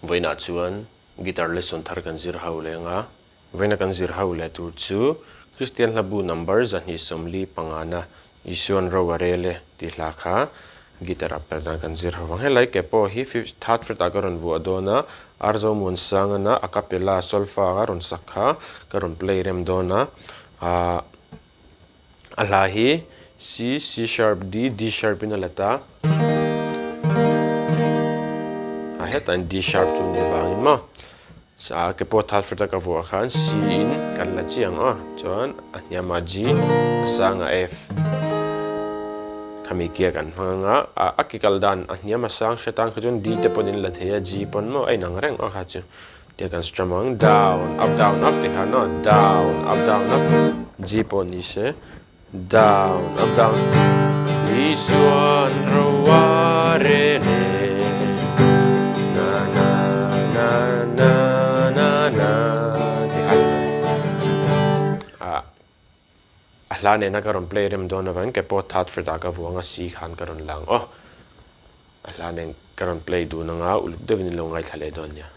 voina chuan guitar lesson thar kan zir haule nga voina kan zir haule tur chu Christian labu number zani somli pangana Isuan rawarele ti hlakha guitar Perhdan kan zir hawang helai ke po hi third fret agaron vu adona arzo mun sangana a cappella solfa garon sakha karon play rem dona alahi C sharp D sharp in alata hetan D sharp chu ni wangin ma sa ke po third fret ka vu khan C in kan la chiang chuan anyama G sanga F kami kia kan hanga akikal dan anyama sang shetang khajun D te podin la theya G pon mo ai nang reng kha chu te kan strum down up te khana down up G pon ni se down up Isuan rawarele lane na karon play rem dona van ke po third fret aga vuanga C khan karon lang lane karon play du na nga uluk devin lo ngai thale don ya